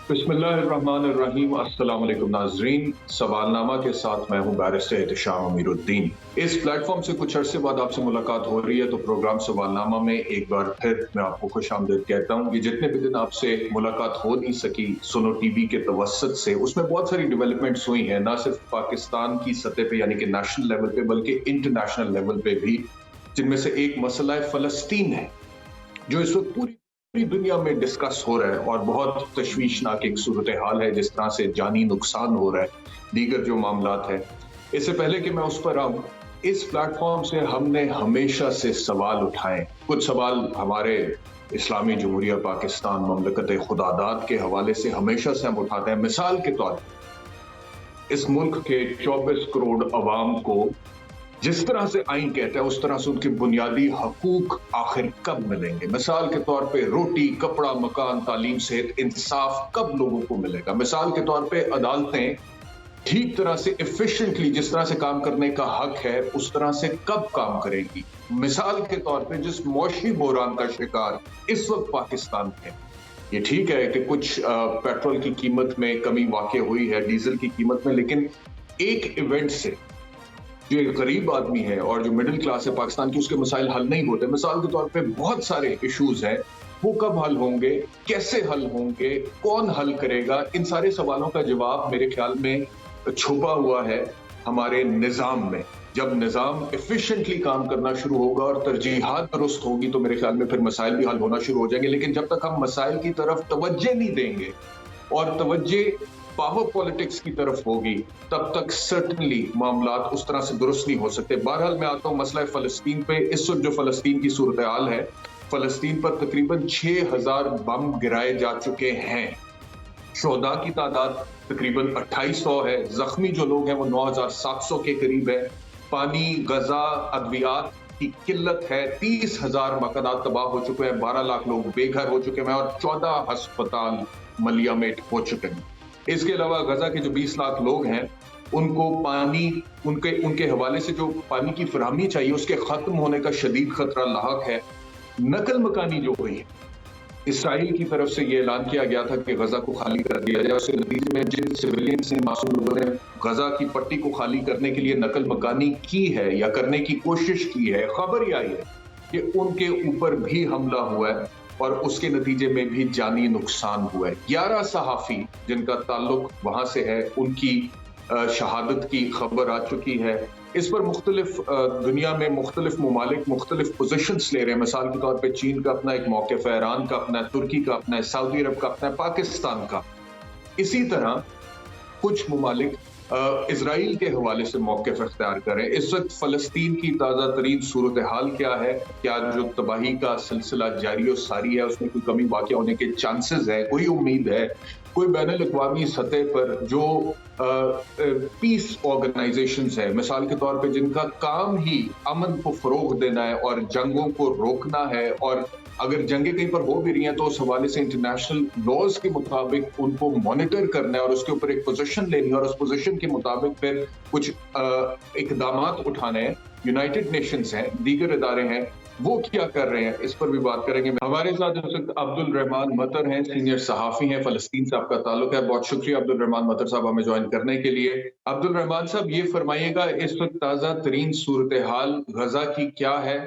بسم اللہ الرحمن الرحیم۔ السلام علیکم ناظرین، سوال نامہ کے ساتھ میں ہوں بیرسٹر احتشام امیر الدین۔ اس پلیٹ فارم سے کچھ عرصے بعد آپ سے ملاقات ہو رہی ہے، تو پروگرام سوال نامہ میں ایک بار پھر میں آپ کو خوش آمدید کہتا ہوں۔ یہ جتنے بھی دن آپ سے ملاقات ہو نہیں سکی سنو ٹی وی کے توسط سے، اس میں بہت ساری ڈیولپمنٹس ہوئی ہیں، نہ صرف پاکستان کی سطح پہ یعنی کہ نیشنل لیول پہ بلکہ انٹرنیشنل لیول پہ بھی، جن میں سے ایک مسئلہ فلسطین ہے جو اس وقت پوری دنیا میں ڈسکس ہو رہا ہے اور بہت تشویشناک ایک صورتحال ہے، جس طرح سے جانی نقصان ہو رہا ہے، دیگر جو معاملات ہیں۔ اس سے پہلے کہ میں اس پر آؤں، اس پلیٹ فارم سے ہم نے ہمیشہ سے سوال اٹھائے۔ کچھ سوال ہمارے اسلامی جمہوریہ پاکستان مملکت خداداد کے حوالے سے ہمیشہ سے ہم اٹھاتے ہیں۔ مثال کے طور پر اس ملک کے 24 کروڑ عوام کو جس طرح سے آئین کہتا ہے اس طرح سے ان کے بنیادی حقوق آخر کب ملیں گے؟ مثال کے طور پہ روٹی، کپڑا، مکان، تعلیم، صحت، انصاف کب لوگوں کو ملے گا؟ مثال کے طور پہ عدالتیں ٹھیک طرح سے ایفیشنٹلی جس طرح سے کام کرنے کا حق ہے اس طرح سے کب کام کرے گی؟ مثال کے طور پہ جس معاشی بحران کا شکار اس وقت پاکستان ہے، یہ ٹھیک ہے کہ کچھ پیٹرول کی قیمت میں کمی واقع ہوئی ہے، ڈیزل کی قیمت میں، لیکن ایک ایونٹ سے جو ایک غریب آدمی ہے اور جو مڈل کلاس ہے پاکستان کی، اس کے مسائل حل نہیں ہوتے۔ مثال کے طور پہ بہت سارے ایشوز ہیں، وہ کب حل ہوں گے، کیسے حل ہوں گے، کون حل کرے گا؟ ان سارے سوالوں کا جواب میرے خیال میں چھپا ہوا ہے ہمارے نظام میں۔ جب نظام ایفیشنٹلی کام کرنا شروع ہوگا اور ترجیحات درست ہوگی تو میرے خیال میں پھر مسائل بھی حل ہونا شروع ہو جائیں گے، لیکن جب تک ہم مسائل کی طرف توجہ نہیں دیں گے اور توجہ پاور پالیٹکس کی طرف ہوگی، تب تک سرٹنلی معاملات اس طرح سے درست نہیں ہو سکتے۔ بہرحال میں آتا ہوں مسئلہ فلسطین پہ۔ اس وقت جو فلسطین کی صورتحال ہے، فلسطین پر تقریباً 6,000 بم گرائے جا چکے ہیں، شہداء کی تعداد تقریباً 2800 ہے، زخمی جو لوگ ہیں وہ 9,700 کے قریب ہے، پانی، غذا، ادویات کی قلت ہے، 30,000 مکانات تباہ ہو چکے ہیں، 12 لاکھ لوگ بے گھر ہو چکے ہیں اور 14 ہسپتال ملیامیٹ ہو چکے ہیں۔ اس کے علاوہ غزہ کے جو 20 لاکھ لوگ ہیں ان کو پانی، ان کے حوالے سے جو پانی کی فراہمی چاہیے اس کے ختم ہونے کا شدید خطرہ لاحق ہے۔ نقل مکانی جو ہوئی ہے، اسرائیل کی طرف سے یہ اعلان کیا گیا تھا کہ غزہ کو خالی کر دیا جائے، اس کے نتیجے میں جن سویلینز نے، معصوم لوگوں نے غزہ کی پٹی کو خالی کرنے کے لیے نقل مکانی کی ہے یا کرنے کی کوشش کی ہے، خبر یہ آئی ہے کہ ان کے اوپر بھی حملہ ہوا ہے اور اس کے نتیجے میں بھی جانی نقصان ہوا ہے۔ 11 صحافی جن کا تعلق وہاں سے ہے ان کی شہادت کی خبر آ چکی ہے۔ اس پر مختلف دنیا میں مختلف ممالک مختلف پوزیشنز لے رہے ہیں۔ مثال کے طور پہ چین کا اپنا ایک موقف ہے، ایران کا اپنا ہے، ترکی کا اپنا ہے، سعودی عرب کا اپنا ہے، پاکستان کا۔ اسی طرح کچھ ممالک اسرائیل کے حوالے سے موقف اختیار کریں۔ اس وقت فلسطین کی تازہ ترین صورتحال کیا ہے؟ کیا جو تباہی کا سلسلہ جاری و ساری ہے اس میں کوئی کمی واقع ہونے کے چانسز ہے؟ کوئی امید ہے؟ کوئی بین الاقوامی سطح پر جو پیس آرگنائزیشنز ہیں، مثال کے طور پہ جن کا کام ہی امن کو فروغ دینا ہے اور جنگوں کو روکنا ہے، اور اگر جنگیں کہیں پر ہو بھی رہی ہیں تو اس حوالے سے انٹرنیشنل لاز کے مطابق ان کو مانیٹر کرنا ہے اور اس کے اوپر ایک پوزیشن لینی ہے اور اس پوزیشن کے مطابق پھر کچھ اقدامات اٹھانے ہیں۔ یونائٹڈ نیشنز ہیں، دیگر ادارے ہیں، وہ کیا کر رہے ہیں، اس پر بھی بات کریں گے۔ ہمارے ساتھ اس وقت عبد الرحمان مطر ہیں، سینئر صحافی ہیں، فلسطین سے آپ کا تعلق ہے۔ بہت شکریہ عبد الرحمان مطر صاحب ہمیں جوائن کرنے کے لیے۔ عبد الرحمان صاحب یہ فرمائیے گا، اس وقت تازہ ترین صورتحال غزہ کی کیا ہے؟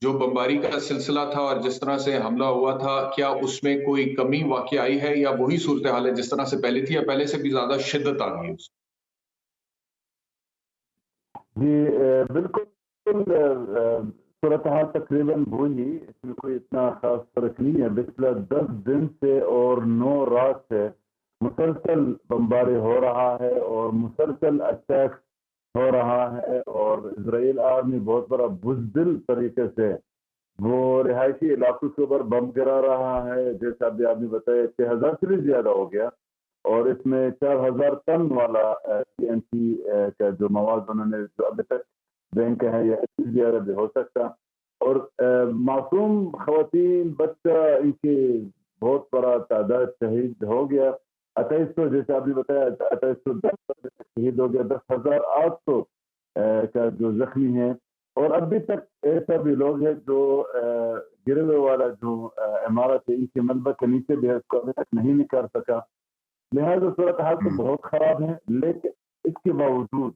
جو بمباری کا سلسلہ تھا اور جس طرح سے حملہ ہوا تھا، کیا اس میں کوئی کمی واقع آئی ہے یا وہی صورتحال ہے جس طرح سے پہلے تھی یا پہلے سے بھی زیادہ شدت آ گئی ہے؟ جی بالکل، صورتحال تقریباً وہی، اس میں کوئی اتنا خاص فرق نہیں ہے۔ پچھلے 10 دن سے اور 9 رات سے مسلسل بمباری ہو رہا ہے اور مسلسل اٹیک ہو رہا ہے، اور اسرائیل آرمی بہت بڑا بزدل طریقے سے وہ رہائشی علاقوں کے اوپر بم گرا رہا ہے۔ جیسا ابھی آپ نے بتایا 6,000 سے بھی زیادہ ہو گیا، اور اس میں 4,000 ٹن والا TNT کا جو مواد انہوں نے جو ابھی تک بینک ہے یا زیادہ بھی ہو سکتا، اور معصوم خواتین، بچہ، ان کی بہت بڑا تعداد شہید ہو گیا۔ 2800 جیسے آپ نے بتایا 2810 شہید ہو گیا، 10,800 کا جو زخمی ہیں، اور ابھی تک ایسا بھی لوگ ہیں جو گرے ہوئے والا جو عمارت ہے ان کے ملبے کے نیچے بھی ہے، اس کو ابھی تک نہیں نکال سکا۔ لہٰذا صورتحال تو بہت خراب ہے، لیکن اس کے باوجود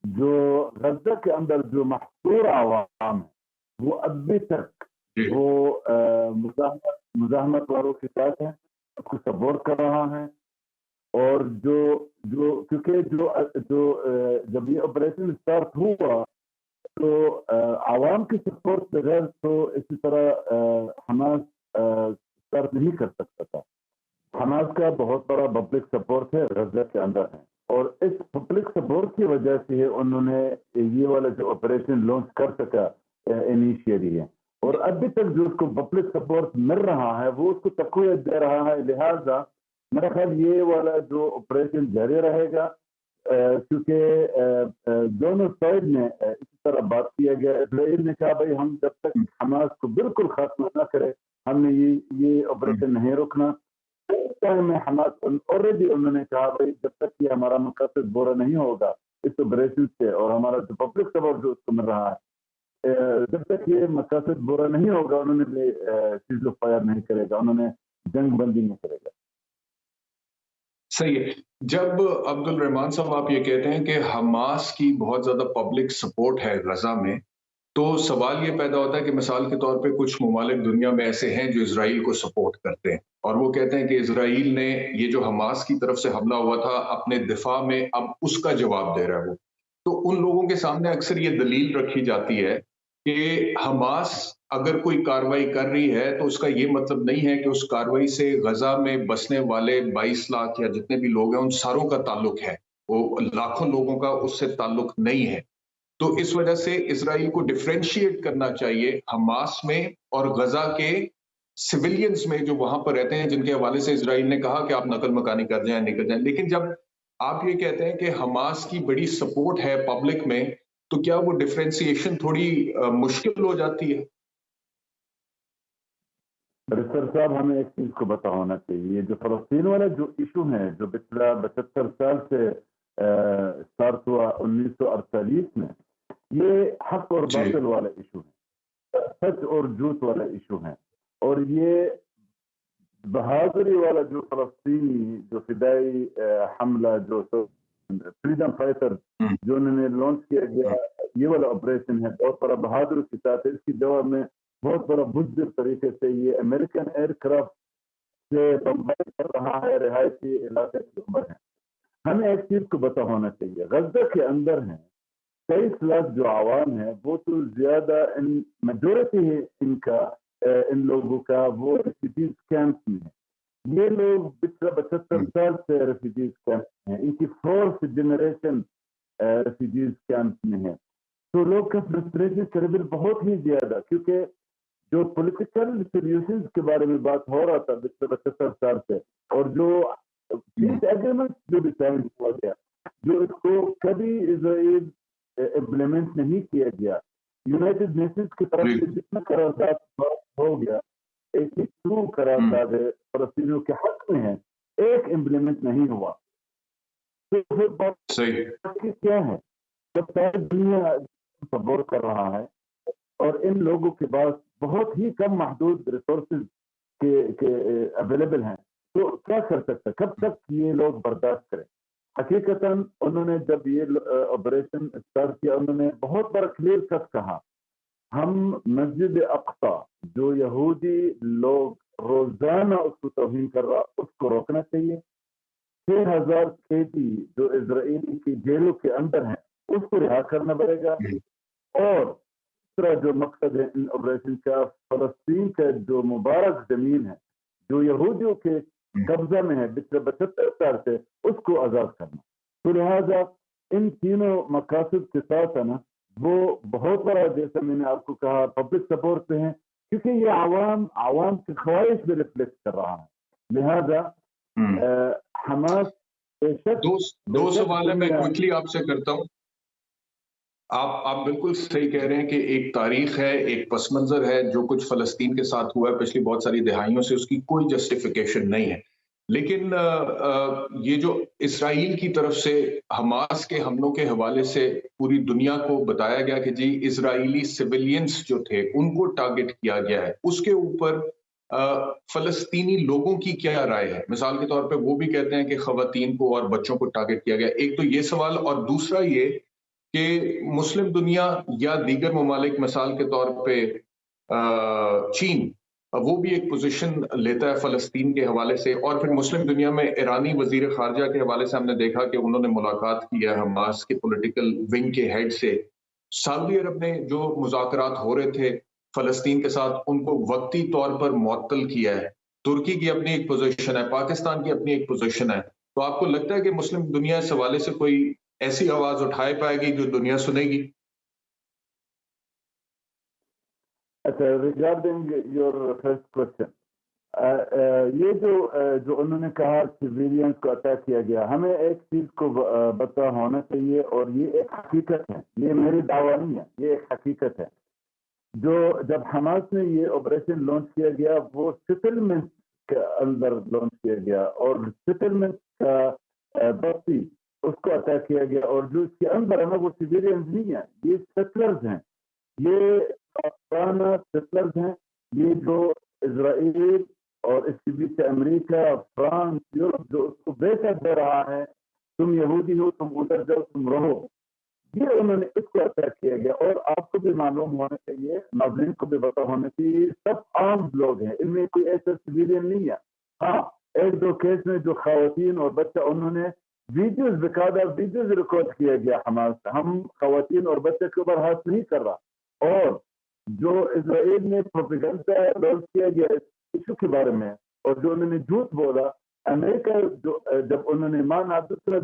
جو غزہ کے اندر جو محصور عوام ہے وہ ابھی تک وہ مزاحمت والوں کے ساتھ ہے، اس کو سپورٹ کر رہا ہے، اور کیونکہ جب یہ آپریشن اسٹارٹ ہوا تو عوام کی سپورٹ بغیر تو اسی طرح حماس اسٹارٹ نہیں کر سکتا تھا. حماس کا بہت بڑا پبلک سپورٹ ہے غزہ کے اندر ہے، اور اس پبلک سپورٹ کی وجہ سے انہوں نے یہ والا جو آپریشن لانچ کر سکا انیشیلی ہے، اور ابھی تک جو اس کو پبلک سپورٹ مل رہا ہے وہ اس کو تقویت دے رہا ہے. لہٰذا میرا خیال یہ والا جو آپریشن جاری رہے گا، کیونکہ دونوں سائڈ میں اسی طرح بات کیا گیا. اسرائیل نے کہا بھائی ہم جب تک حماس کو بالکل ختم نہ کرے ہم نے یہ آپریشن نہیں روکنا. میں حماس آلریڈی انہوں نے کہا بھائی جب تک یہ ہمارا مقصد پورا نہیں ہوگا اس آپریشن سے، اور ہمارا جو پبلک سپورٹ جو اس کو مل رہا ہے، جب تک یہ مقصد پورا نہیں ہوگا انہوں نے سیز فائر نہیں کرے گا، انہوں نے جنگ بندی نہیں کرے گا. صحیح ہے. جب عبد الرحمان صاحب آپ یہ کہتے ہیں کہ حماس کی بہت زیادہ پبلک سپورٹ ہے غزہ میں، تو سوال یہ پیدا ہوتا ہے کہ مثال کے طور پہ کچھ ممالک دنیا میں ایسے ہیں جو اسرائیل کو سپورٹ کرتے ہیں، اور وہ کہتے ہیں کہ اسرائیل نے یہ جو حماس کی طرف سے حملہ ہوا تھا اپنے دفاع میں اب اس کا جواب دے رہا ہے وہ. تو ان لوگوں کے سامنے اکثر یہ دلیل رکھی جاتی ہے کہ حماس اگر کوئی کاروائی کر رہی ہے تو اس کا یہ مطلب نہیں ہے کہ اس کاروائی سے غزہ میں بسنے والے 22 لاکھ یا جتنے بھی لوگ ہیں ان ساروں کا تعلق ہے، وہ لاکھوں لوگوں کا اس سے تعلق نہیں ہے. تو اس وجہ سے اسرائیل کو ڈیفرینشیٹ کرنا چاہیے حماس میں اور غزہ کے سویلینز میں جو وہاں پر رہتے ہیں، جن کے حوالے سے اسرائیل نے کہا کہ آپ نقل مکانی کر جائیں نکل جائیں. لیکن جب آپ یہ کہتے ہیں کہ حماس کی بڑی سپورٹ ہے پبلک میں، تو کیا وہ ڈیفرینسیشن تھوڑی مشکل ہو جاتی ہے؟ رسر صاحب ہمیں ایک چیز کو پتا ہونا چاہیے، جو فلسطین والا جو ایشو ہے جو پچھلا 75 سال سے اسٹارٹ ہوا 1948 میں، یہ حق اور باطل والا ایشو ہے، سچ اور جھوٹ والا ایشو ہے. اور یہ بہادری والا جو فلسطینی جو فدائی حملہ جو فریڈم فائٹر جو انہوں نے لانچ کیا گیا یہ والا آپریشن ہے، بہت بڑا بہادری کے ساتھ. اس کی جواب میں بہت بڑا بزدل طریقے سے یہ امریکن ایئر کرافٹ سے بمباری کر رہا ہے رہائشی علاقے کے اوپر ہے. ہمیں ایک چیز کو پتا ہونا چاہیے، غزہ کے اندر ہیں 23 لاکھ جو عوام ہے، وہ تو زیادہ میجورٹی ہے ان لوگوں کا وہ ریفیوجیز کیمپس میں ہے. یہ لوگ پچھلے 75 سال سے ریفیوجیز کیمپس میں ہیں، ان کی 4th جنریشن ریفیوجیز کیمپس میں ہے. تو لوگ کا فرسٹریشن قریب بہت ہی زیادہ، کیونکہ جو پولیٹیکل سولوشنز کے بارے میں بات ہو رہا تھا پچھلے 75 سال سے، اور جو پیس ایگریمنٹ جو بھی سائن ہوا گیا، جو اس کو کبھی اسرائیل امپلیمنٹ نہیں کیا گیا، یونائٹڈ نیشنز کی طرف سے جتنا قرارداد ہو گیا 82 قرارداد فلسطینیوں کے حق میں ہے، ایک امپلیمنٹ نہیں ہوا. تو پھر بات کیا ہے؟ جب ساری دنیا سپورٹ کر رہا ہے اور ان لوگوں کے پاس بہت ہی کم محدود ریسورسز کے اویلیبل ہیں، تو کیا کر سکتا؟ کب تک یہ لوگ برداشت کریں؟ حقیقتاً انہوں نے جب یہ آپریشن اسٹارٹ کیا انہوں نے بہت بڑا کلیئر کٹ کہا، ہم مسجد اقصی جو یہودی لوگ روزانہ اس کو توہین کر رہا اس کو روکنا چاہیے. 6,000 قیدی جو اسرائیلی کی جیلوں کے اندر ہیں اس کو رہا کرنا پڑے گا. اور اس طرح جو مقصد ہے ان آپریشن کا، فلسطین کا جو مبارک زمین ہے جو یہودیوں کے قبضہ میں ہے پچھلے 75 سال سے، اس کو آزاد کرنا. تو لہٰذا ان تینوں مقاصد کے ساتھ ہے نا، وہ بہت بڑا، جیسا میں نے آپ کو کہا، پبلک سپورٹ پہ ہیں، کیونکہ یہ عوام کی خواہش میں ریفلیکٹ کر رہا ہے. لہٰذا حماس دو سوال ہے، میں کوئکلی آپ سے کرتا ہوں. آپ بالکل صحیح کہہ رہے ہیں کہ ایک تاریخ ہے، ایک پس منظر ہے، جو کچھ فلسطین کے ساتھ ہوا ہے پچھلی بہت ساری دہائیوں سے، اس کی کوئی جسٹیفیکیشن نہیں ہے. لیکن یہ جو اسرائیل کی طرف سے حماس کے حملوں کے حوالے سے پوری دنیا کو بتایا گیا کہ جی اسرائیلی سویلینز جو تھے ان کو ٹارگٹ کیا گیا ہے، اس کے اوپر فلسطینی لوگوں کی کیا رائے ہے؟ مثال کے طور پہ وہ بھی کہتے ہیں کہ خواتین کو اور بچوں کو ٹارگٹ کیا گیا. ایک تو یہ سوال، اور دوسرا یہ کہ مسلم دنیا یا دیگر ممالک مثال کے طور پہ چین، وہ بھی ایک پوزیشن لیتا ہے فلسطین کے حوالے سے. اور پھر مسلم دنیا میں ایرانی وزیر خارجہ کے حوالے سے ہم نے دیکھا کہ انہوں نے ملاقات کی ہے حماس کے پولیٹیکل ونگ کے ہیڈ سے. سعودی عرب نے جو مذاکرات ہو رہے تھے فلسطین کے ساتھ ان کو وقتی طور پر معطل کیا ہے. ترکی کی اپنی ایک پوزیشن ہے، پاکستان کی اپنی ایک پوزیشن ہے. تو آپ کو لگتا ہے کہ مسلم دنیا اس حوالے سے کوئی ایسی آواز اٹھائے پائے گی جو دنیا سنے گی؟ اچھا، ریگارڈنگ یور فرسٹ کوشچن، یہ جو انہوں نے کہا سویلینز کو اٹیک کیا گیا، ہمیں ایک چیز کو پتہ ہونا چاہیے، اور یہ ایک حقیقت ہے، یہ میری دعویٰ نہیں ہے، یہ ایک حقیقت ہے. جب حماس نے یہ آپریشن لانچ کیا گیا وہ سیٹلمنٹ کے اندر لانچ کیا گیا، اور سیٹلمنٹ کا بستی اس کو اٹیک کیا گیا، اور جو اس کے اندر ہے نا وہ سویلینز نہیں ہیں، یہ سیٹلرز ہیں، یہ پرانا سیٹلرز ہیں، یہ جو اسرائیل اور اس کے بیچ امریکہ، فرانس، یورپ جو اس کو بیچ دے رہا ہے، تم یہودی ہو، تم ادھر جاؤ، تم رہو، یہ انہوں نے اس کو اٹیک کیا گیا. اور آپ کو بھی معلوم ہونا چاہیے، ناظرین کو بھی پتہ ہونا چاہیے، سب عام لوگ ہیں، ان میں کوئی ایسا سویلین نہیں ہے. ہاں، ایک دو کیس میں جو خواتین اور بچہ، انہوں نے ویڈیوز باقاعدہ ویڈیوز ریکارڈ کیا گیا حماس. ہم خواتین اور بچے کے اوپر ہاتھ نہیں کر رہا. اور جو اسرائیل نے پروپیگنڈا لانچ کیا گیا اس ایشو کے بارے میں، اور جو انہوں نے جھوٹ بولا، امریکہ جب انہوں نے مانا، دوسرا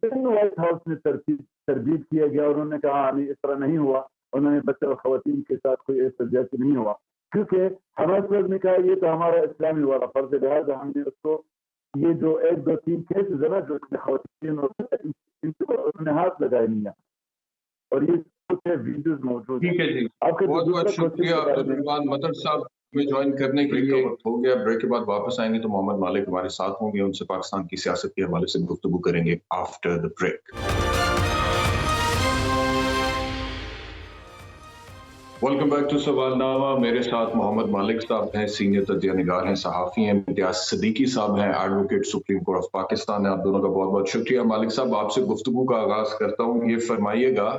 وائٹ ہاؤس میں تردید کیا گیا، اور انہوں نے کہا نہیں اس طرح نہیں ہوا، انہوں نے بچے اور خواتین کے ساتھ کوئی ایسا زیادتی نہیں ہوا، کیونکہ حماس لوگ نے کہا یہ تو ہمارا اسلامی والا فرض ہے، لہٰذا ہم نے اس کو یہ جو ایک دو تین کیسز ہے نا جو خواتین اور ان کو انہوں نے ہاتھ لگائے نہیں ہے، اور یہ ویڈیوز موجود ہیں. ٹھیک ہے جی، بہت بہت شکریہ عبدالرحمان مطر صاحب میں جوائن کرنے کے لیے. وقت ہو گیا، بریک کے بعد واپس آئیں گے تو محمد مالک ہمارے ساتھ ہوں گے، ان سے پاکستان کی سیاست کے حوالے سے گفتگو کریں گے after the break. Welcome back to Sawal Nama. میرے ساتھ محمد مالک صاحب ہیں، سینئر تجزیہ نگار ہیں، صحافی ہیں. امتیاز صدیقی صاحب ہیں، advocate supreme court of Pakistan ہیں. آپ دونوں کا بہت بہت شکریہ. مالک صاحب، آپ سے گفتگو کا آغاز کرتا ہوں. یہ فرمائیے گا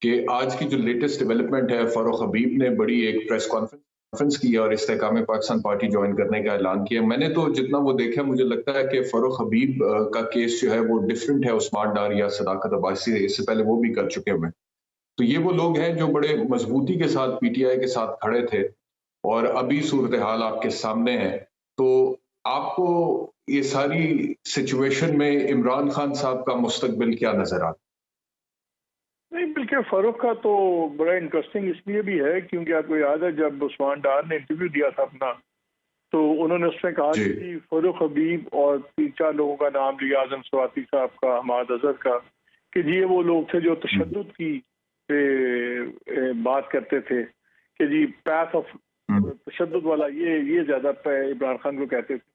کہ آج کی جو لیٹسٹ ڈیولپمنٹ ہے، فاروق حبیب نے بڑی ایک پریس کانفرنس کی اور استحکام پاکستان پارٹی جوائن کرنے کا اعلان کیا. میں نے تو جتنا وہ دیکھا، مجھے لگتا ہے کہ فاروق حبیب کا کیس جو ہے وہ ڈیفرنٹ ہے عثمان ڈار یا صداقت عباسی سے، اس سے پہلے وہ بھی کر چکے ہوئے. تو یہ وہ لوگ ہیں جو بڑے مضبوطی کے ساتھ پی ٹی آئی کے ساتھ کھڑے تھے، اور ابھی صورتحال آپ کے سامنے ہے. تو آپ کو یہ ساری سچویشن میں عمران خان صاحب کا مستقبل کیا نظر آتا؟ نہیں، بلکہ فاروق کا تو بڑا انٹرسٹنگ اس لیے بھی ہے کیونکہ آپ کو یاد ہے جب عثمان ڈار نے انٹرویو دیا تھا اپنا، تو انہوں نے اس میں کہا کہ فاروق حبیب اور 3-4 لوگوں کا نام لیا، اعظم سواتی صاحب کا، حماد اظہر کا، کہ یہ وہ لوگ تھے جو تشدد کی بات کرتے تھے، کہ جی پیتھ آف تشدد والا یہ زیادہ عمران خان کو کہتے تھے.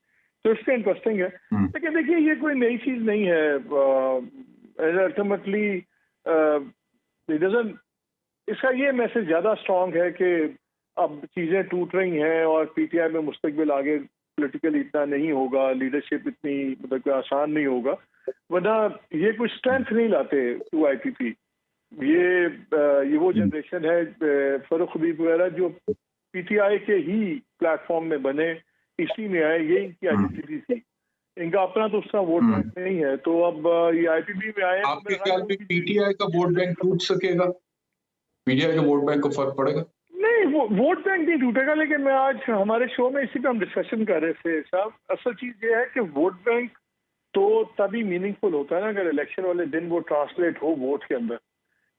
تو اس کا انٹرسٹنگ ہے. لیکن دیکھیے یہ کوئی نئی چیز نہیں ہے. الٹیمیٹلی اس کا یہ میسج زیادہ اسٹرانگ ہے کہ اب چیزیں ٹوٹ رہی ہیں اور پی ٹی آئی میں مستقبل آگے پولیٹیکل اتنا نہیں ہوگا، لیڈرشپ اتنی مطلب آسان نہیں ہوگا، ورنہ یہ کوئی اسٹرینتھ نہیں لاتے ٹو آئی پی پی. یہ وہ جنریشن ہے فاروق حبیب وغیرہ جو پی ٹی آئی کے ہی پلیٹ فارم میں بنے، اسی میں آئے، یہ ان کی آئیڈینٹی تھی. ان کا اپنا تو اس کا ووٹ بینک نہیں ہے. تو اب یہ آئی پی پی میں آئے. آپ کے خیال میں پی ٹی آئی کا ووٹ بینک ٹوٹ سکے گا؟ پی ٹی آئی کے ووٹ بینک کو فرق پڑے گا؟ نہیں، ووٹ بینک نہیں ٹوٹے گا. لیکن میں آج ہمارے شو میں اسی پہ ہم ڈسکشن کر رہے تھے صاحب، اصل چیز یہ ہے کہ ووٹ بینک تو تبھی میننگ فل ہوتا ہے نا اگر الیکشن والے دن وہ ٹرانسلیٹ ہو ووٹ کے اندر.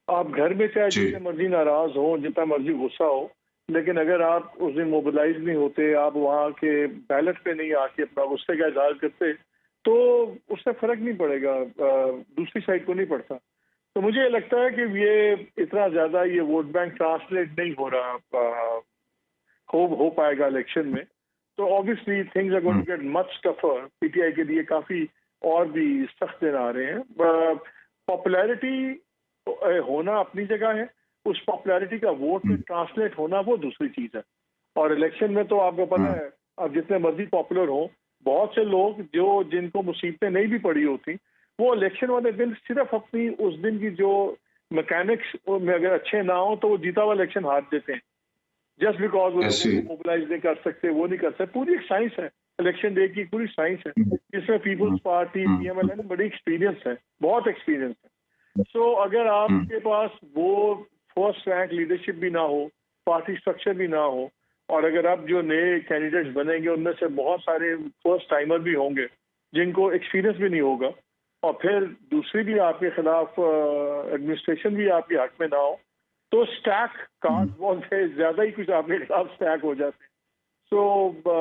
آپ گھر میں چاہے جتنے مرضی ناراض ہوں، جتنا مرضی غصہ ہو، لیکن اگر آپ اس دن موبلائز نہیں ہوتے، آپ وہاں کے بیلٹ پہ نہیں آ کے اپنا غصے کا اظہار کرتے، تو اس سے فرق نہیں پڑے گا، دوسری سائڈ کو نہیں پڑتا. تو مجھے لگتا ہے کہ یہ اتنا زیادہ یہ ووٹ بینک ٹرانسلیٹ نہیں ہو رہا ہو پائے گا الیکشن میں. تو obviously things are going to get much tougher. P T I کے لیے کافی اور بھی سخت دن آ رہے ہیں. پاپولیرٹی ہونا اپنی جگہ ہے، اس پاپولیرٹی کا ووٹ میں ٹرانسلیٹ ہونا وہ دوسری چیز ہے. اور الیکشن میں تو آپ کو پتہ ہے اب جتنے مرضی پاپولر ہوں، بہت سے لوگ جن کو مصیبتیں نہیں بھی پڑی ہوتی، وہ الیکشن والے دن صرف اپنی اس دن کی جو میکینکس میں اگر اچھے نہ ہوں تو وہ جیتا ہوا الیکشن ہار دیتے ہیں، جسٹ بیکاز وہ موبلائز نہیں کر سکتے، وہ نہیں کر سکتے. پوری ایک سائنس ہے الیکشن ڈے کی، پوری سائنس ہے جس میں پیپلز پارٹی PMLN بڑی ایکسپیرینس ہے، بہت ایکسپیرینس ہے. سو اگر آپ کے پاس وہ فرسٹ رینک لیڈرشپ بھی نہ ہو، پارٹی اسٹرکچر بھی نہ ہو، اور اگر اب جو نئے کینڈیڈیٹس بنیں گے ان میں سے بہت سارے فرسٹ ٹائمر بھی ہوں گے جن کو ایکسپیرینس بھی نہیں ہوگا، اور پھر دوسری بھی آپ کے خلاف ایڈمنسٹریشن بھی آپ کے حق میں نہ ہو، تو اسٹیک کارڈ بہت سے زیادہ ہی کچھ آپ کے خلاف اسٹیک ہو جاتے ہیں. سو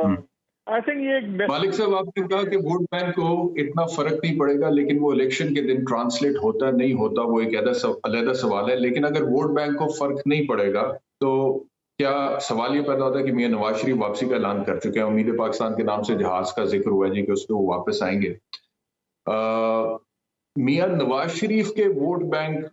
آئی تھنک یہ ایک مالک صاحب آپ نے کہا کہ ووٹ بینک کو اتنا فرق نہیں پڑے گا، لیکن وہ الیکشن کے دن ٹرانسلیٹ ہوتا نہیں ہوتا وہ ایک علیحدہ سوال ہے. لیکن اگر ووٹ بینک کو فرق نہیں پڑے گا تو کیا سوال یہ پیدا ہوتا ہے کہ میاں نواز شریف واپسی کا اعلان کر چکے ہیں، امید پاکستان کے نام سے جہاز کا ذکر ہوا ہے جی کہ اس پہ وہ واپس آئیں گے. میاں نواز شریف کے ووٹ بینک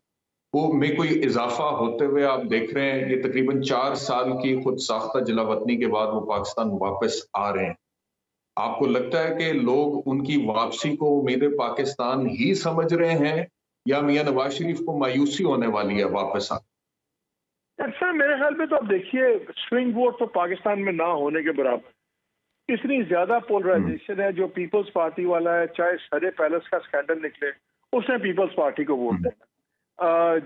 میں کوئی اضافہ ہوتے ہوئے آپ دیکھ رہے ہیں؟ یہ تقریباً 4 سال کی خود ساختہ جلا وطنی کے بعد وہ پاکستان واپس آ رہے ہیں. آپ کو لگتا ہے کہ لوگ ان کی واپسی کو امید پاکستان ہی سمجھ رہے ہیں یا میاں نواز شریف کو مایوسی ہونے والی ہے واپس آ؟ اچھا میرے خیال میں تو اب دیکھیے سوئنگ ووٹ تو پاکستان میں نہ ہونے کے برابر، اتنی زیادہ پولرائزیشن ہے. جو پیپلز پارٹی والا ہے، چاہے سرے پیلس کا اسکینڈل نکلے، اس نے پیپلز پارٹی کو ووٹ دینا.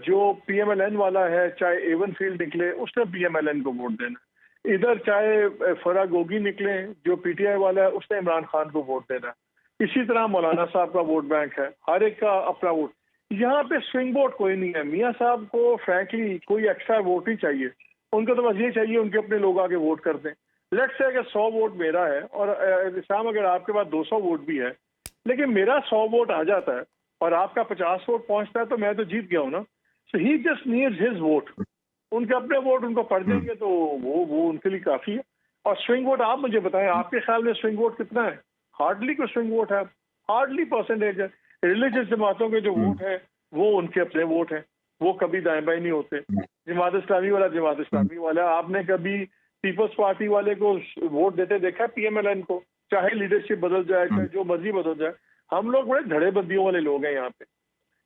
جو PMLN والا ہے، چاہے ایون فیلڈ نکلے، اس نے PMLN کو ووٹ دینا. ادھر چاہے فرا گوگی نکلے جو PTI والا ہے، اس نے عمران خان کو ووٹ دینا. اسی طرح مولانا صاحب کا ووٹ بینک ہے، ہر ایک کا اپنا ووٹ. یہاں پہ سوئنگ ووٹ کوئی نہیں ہے. میاں صاحب کو فرینکلی کوئی ایکسٹرا ووٹ نہیں چاہیے، ان کو تو بس یہ چاہیے ان کے اپنے لوگ آگے ووٹ کر دیں. لیٹس سے اگر 100 ووٹ میرا ہے اور اسلام اگر آپ کے پاس 200 ووٹ بھی ہے، لیکن میرا 100 ووٹ آ جاتا ہے اور آپ کا 50 ووٹ پہنچتا ہے تو میں تو جیت گیا ہوں نا. So he just needs his vote. ان کے اپنے ووٹ ان کو پڑ جائیں گے تو وہ ان کے لیے کافی ہے. اور سوئنگ ووٹ آپ مجھے بتائیں، آپ کے خیال میں سوئنگ ووٹ کتنا ہے؟ ہارڈلی کوئی سوئنگ ووٹ ہے، ہارڈلی پرسنٹیج ہے. ریلیجس جماعتوں کے جو ووٹ ہیں وہ ان کے اپنے ووٹ ہیں، وہ کبھی دائیں بائیں نہیں ہوتے. جماعت اسلامی والا جماعت اسلامی والا. آپ نے کبھی پیپلز پارٹی والے کو ووٹ دیتے دیکھا PMLN کو؟ چاہے لیڈرشپ بدل جائے، چاہے جو مرضی بدل جائے، ہم لوگ بڑے دھڑے بندیوں والے لوگ ہیں یہاں پہ.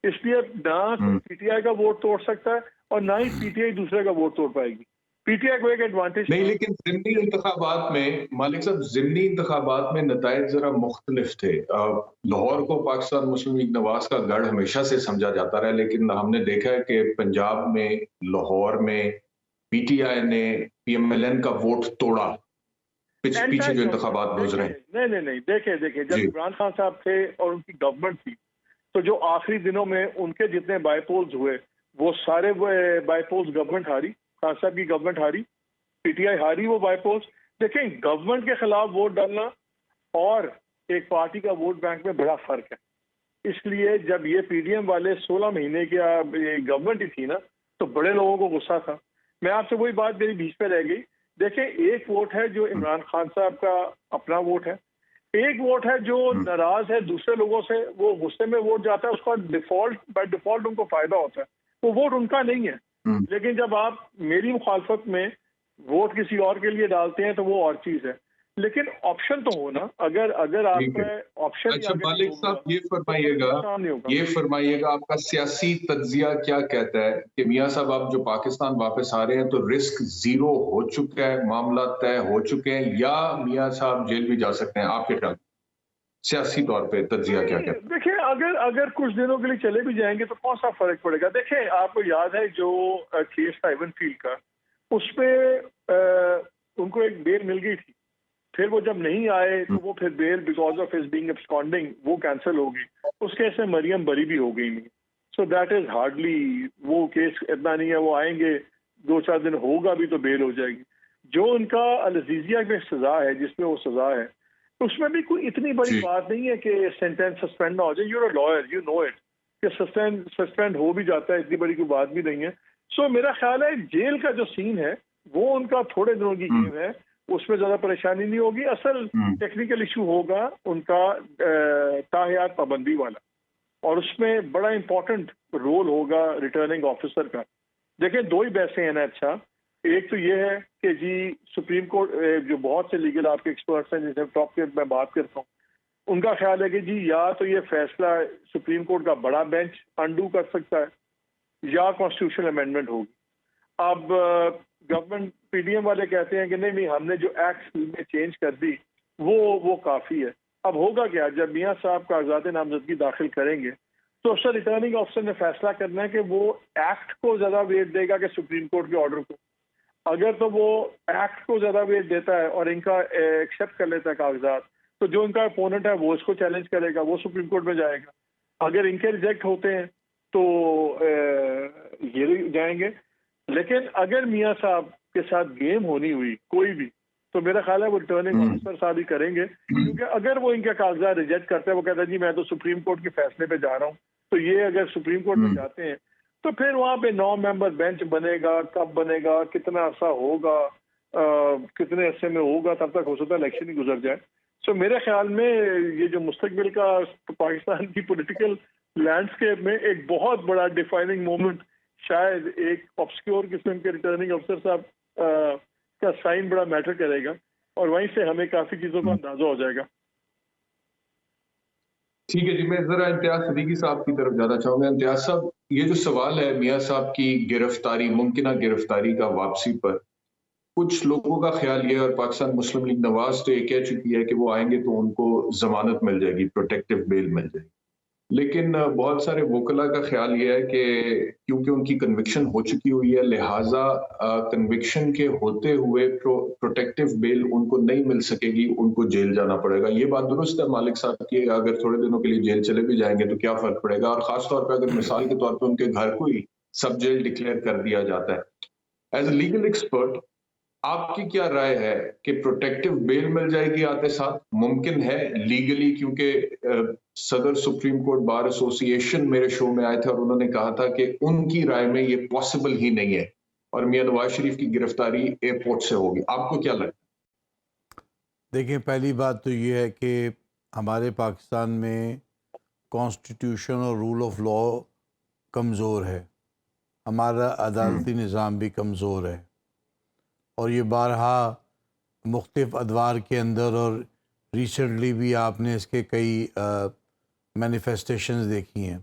اس لیے نہ کوئی PTI کا ووٹ توڑ سکتا ہے اور نہ ہی PTI دوسرے کا ووٹ توڑ پائے گی. PTI کو ایک ایڈوانٹیج نہیں، لیکن ضمنی انتخابات میں مالک صاحب، ضمنی انتخابات میں نتائج ذرا مختلف تھے. لاہور کو پاکستان مسلم لیگ نواز کا گڑھ ہمیشہ سے سمجھا جاتا رہا، لیکن ہم نے دیکھا ہے کہ پنجاب میں، لاہور میں PTI نے PMLN کا ووٹ توڑا پیچھے جو انتخابات گزرے. نہیں دیکھیں جب عمران خان صاحب تھے اور ان کی گورنمنٹ تھی تو جو آخری دنوں میں ان کے جتنے بائی پولز ہوئے وہ سارے بائی پولز گورنمنٹ ہاری. خان صاحب کی گورنمنٹ ہاری، PTI ہاری وہ بائی پولز. دیکھیں گورنمنٹ کے خلاف ووٹ ڈالنا اور ایک پارٹی کا ووٹ بینک میں بڑا فرق ہے. اس لیے جب یہ PDM والے 16 مہینے کی گورنمنٹ ہی تھی نا تو بڑے لوگوں کو غصہ تھا. میں آپ سے وہی بات میری بیچ پہ رہ گئی. دیکھیں ایک ووٹ ہے جو عمران خان صاحب کا اپنا ووٹ ہے، ایک ووٹ ہے جو ناراض ہے دوسرے لوگوں سے، وہ غصے میں ووٹ جاتا ہے، اس کا بائی ڈیفالٹ ان کو فائدہ ہوتا ہے، وہ ووٹ ان کا نہیں ہے. لیکن جب آپ میری مخالفت میں ووٹ کسی اور کے لیے ڈالتے ہیں تو وہ اور چیز ہے. لیکن آپشن تو ہونا، اگر آپ کا آپشن. اچھا مالک صاحب یہ فرمائیے گا آپ کا سیاسی تجزیہ کیا کہتا ہے کہ میاں صاحب آپ جو پاکستان واپس آ رہے ہیں تو رسک زیرو ہو چکا ہے، معاملہ طے ہو چکے ہیں، یا میاں صاحب جیل بھی جا سکتے ہیں؟ آپ کے خیال سیاسی طور پہ تجزیہ کیا کہتا ہے؟ دیکھیں اگر کچھ دنوں کے لیے چلے بھی جائیں گے تو کون سا فرق پڑے گا. دیکھیں آپ کو یاد ہے جو کیس تھا ایون فیلڈ کا، اس پہ ان کو ایک بیل مل گئی تھی، پھر وہ جب نہیں آئے تو وہ پھر بیل بیکاز آف ہز بینگ ایبسکانڈنگ وہ کینسل ہو گئی. اس کیس میں مریم بری بھی ہو گئی نہیں. سو دیٹ از ہارڈلی، وہ کیس اتنا نہیں ہے، وہ آئیں گے 2-4 دن ہوگا بھی تو بیل ہو جائے گی. جو ان کا العزیزیہ میں سزا ہے، جس میں وہ سزا ہے، اس میں بھی کوئی اتنی بڑی بات نہیں ہے کہ سینٹینس سسپینڈ نہ ہو جائے. You are a liar, you know it کہ سسپینڈ ہو بھی جاتا ہے، اتنی بڑی کوئی بات بھی نہیں ہے. سو میرا خیال ہے جیل کا جو سین ہے وہ ان کا تھوڑے دنوں کی گیم ہے، اس میں زیادہ پریشانی نہیں ہوگی. اصل ٹیکنیکل ایشو ہوگا ان کا تاحیات پابندی والا، اور اس میں بڑا امپورٹنٹ رول ہوگا ریٹرننگ آفیسر کا. دیکھیں 2 ہی بحثیں ہیں نا. اچھا ایک تو یہ ہے کہ جی سپریم کورٹ جو بہت سے لیگل آپ کے ایکسپرٹس ہیں جیسے ٹاپ کے میں بات کرتا ہوں، ان کا خیال ہے کہ جی یا تو یہ فیصلہ سپریم کورٹ کا بڑا بینچ انڈو کر سکتا ہے یا کانسٹیٹیوشنل امینڈمنٹ ہوگی. اب گورنمنٹ پی ڈی ایم والے کہتے ہیں کہ نہیں ہم نے جو ایکٹ میں چینج کر دی وہ کافی ہے. اب ہوگا کیا جب میاں صاحب کاغذات نامزدگی داخل کریں گے تو افسر ریٹرننگ آفیسر نے فیصلہ کرنا ہے کہ وہ ایکٹ کو زیادہ ویٹ دے گا کہ سپریم کورٹ کے آرڈر کو. اگر تو وہ ایکٹ کو زیادہ ویٹ دیتا ہے اور ان کا ایکسیپٹ کر لیتا ہے کاغذات تو جو ان کا اپوننٹ ہے وہ اس کو چیلنج کرے گا، وہ سپریم کورٹ میں جائے گا. اگر ان کے ریجیکٹ ہوتے ہیں تو یہ جائیں گے. لیکن اگر میاں صاحب کے ساتھ گیم ہونی ہوئی کوئی بھی تو میرا خیال ہے وہ ریٹرننگ آفیسر صاحب ہی کریں گے، کیونکہ اگر وہ ان کے کاغذات ریجیکٹ کرتے ہیں، وہ کہتا ہے جی میں تو سپریم کورٹ کے فیصلے پہ جا رہا ہوں، تو یہ اگر سپریم کورٹ میں جاتے ہیں تو پھر وہاں پہ 9 ممبر بینچ بنے گا. کب بنے گا، کتنا عرصہ ہوگا، کتنے عرصے میں ہوگا، تب تک ہو سکتا ہے الیکشن ہی گزر جائے. سو میرے خیال میں یہ جو مستقبل کا پاکستان کی پولیٹیکل لینڈسکیپ میں ایک بہت بڑا ڈیفائننگ مومنٹ شاید ایک آبسکیور قسم کے ریٹرننگ افسر صاحب کا سائن بڑا میٹر کرے گا، اور وہیں سے ہمیں کافی چیزوں کا اندازہ ہو جائے گا. ٹھیک ہے جی، میں ذرا امتیاز صدیقی صاحب کی طرف جانا چاہوں گا. امتیاز صاحب، یہ جو سوال ہے میاں صاحب کی گرفتاری، ممکنہ گرفتاری کا واپسی پر، کچھ لوگوں کا خیال یہ، اور پاکستان مسلم لیگ نواز تو یہ کہہ چکی ہے کہ وہ آئیں گے تو ان کو ضمانت مل جائے گی، پروٹیکٹیو بیل مل جائے گی. لیکن بہت سارے وکلاء کا خیال یہ ہے کہ کیونکہ ان کی کنوکشن ہو چکی ہوئی ہے، لہٰذا کنوکشن کے ہوتے ہوئے پروٹیکٹیو بیل ان کو نہیں مل سکے گی، ان کو جیل جانا پڑے گا. یہ بات درست ہے مالک صاحب کی، اگر تھوڑے دنوں کے لیے جیل چلے بھی جائیں گے تو کیا فرق پڑے گا، اور خاص طور پہ اگر مثال کے طور پہ ان کے گھر کو ہی سب جیل ڈکلیئر کر دیا جاتا ہے. ایز اے لیگل ایکسپرٹ آپ کی کیا رائے ہے کہ پروٹیکٹیو بیل مل جائے گی آتے ساتھ، ممکن ہے لیگلی؟ کیونکہ صدر سپریم کورٹ بار ایسوسی ایشن میرے شو میں آئے تھے اور انہوں نے کہا تھا کہ ان کی رائے میں یہ پاسبل ہی نہیں ہے اور میاں نواز شریف کی گرفتاری ایئرپورٹ سے ہوگی. آپ کو کیا لگتا ہے؟ دیکھیں، پہلی بات تو یہ ہے کہ ہمارے پاکستان میں کانسٹیٹیوشن اور رول آف لا کمزور ہے، ہمارا عدالتی نظام بھی کمزور ہے، اور یہ بارہا مختلف ادوار کے اندر اور ریسنٹلی بھی آپ نے اس کے کئی مینیفیسٹیشنز دیکھی ہیں.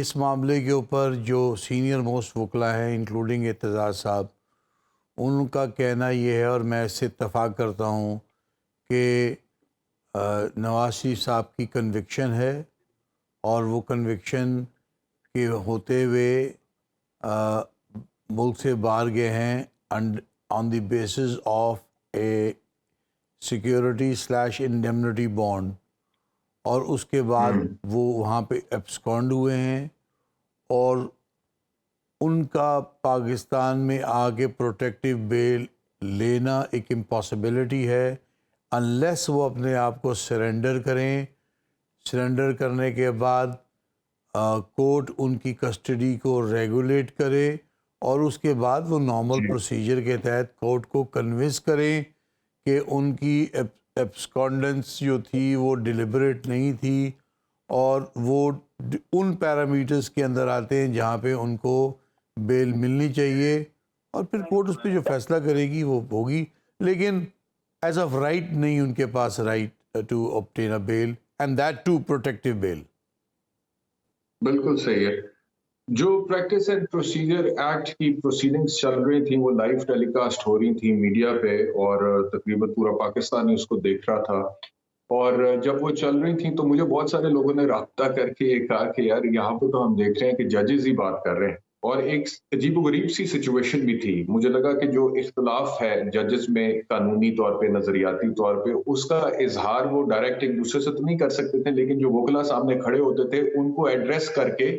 اس معاملے کے اوپر جو سینئر موسٹ وکلا ہیں انکلوڈنگ اعتزاز صاحب، ان کا کہنا یہ ہے، اور میں اس سے اتفاق کرتا ہوں، کہ نواز شریف صاحب کی کنوکشن ہے اور وہ کنوکشن کے ہوتے ہوئے ملک سے باہر گئے ہیں on the basis of a security indemnity bond, اور اس کے بعد وہ وہاں پہ ایبسکونڈ ہوئے ہیں، اور ان کا پاکستان میں آگے پروٹیکٹیو بیل لینا ایک امپاسبلٹی ہے انلیس وہ اپنے آپ کو سرنڈر کریں. سرنڈر کرنے کے بعد کورٹ ان کی کسٹڈی کو ریگولیٹ کرے، اور اس کے بعد وہ نارمل پروسیجر کے تحت کورٹ کو کنونس کریں کہ ان کی ایبسکونڈنس جو تھی وہ ڈیلیبریٹ نہیں تھی، اور وہ ان پیرامیٹرز کے اندر آتے ہیں جہاں پہ ان کو بیل ملنی چاہیے، اور پھر کورٹ اس پہ جو فیصلہ کرے گی وہ ہوگی. لیکن ایز آف رائٹ نہیں ان کے پاس right to obtain a bail and that too protective bail. بالکل صحیح ہے. جو پریکٹس اینڈ پروسیجر ایکٹ کی پروسیڈنگز چل رہی تھیں وہ لائیو ٹیلی کاسٹ ہو رہی تھیں میڈیا پہ، اور تقریباً پورا پاکستان ہی اس کو دیکھ رہا تھا. اور جب وہ چل رہی تھیں تو مجھے بہت سارے لوگوں نے رابطہ کر کے یہ کہا کہ یار یہاں پہ تو ہم دیکھ رہے ہیں کہ ججز ہی بات کر رہے ہیں، اور ایک عجیب و غریب سی سچویشن بھی تھی. مجھے لگا کہ جو اختلاف ہے ججز میں قانونی طور پہ، نظریاتی طور پہ، اس کا اظہار وہ ڈائریکٹ ایک دوسرے سے تو نہیں کر سکتے تھے، لیکن جو وکلا سامنے کھڑے ہوتے تھے ان کو ایڈریس کر کے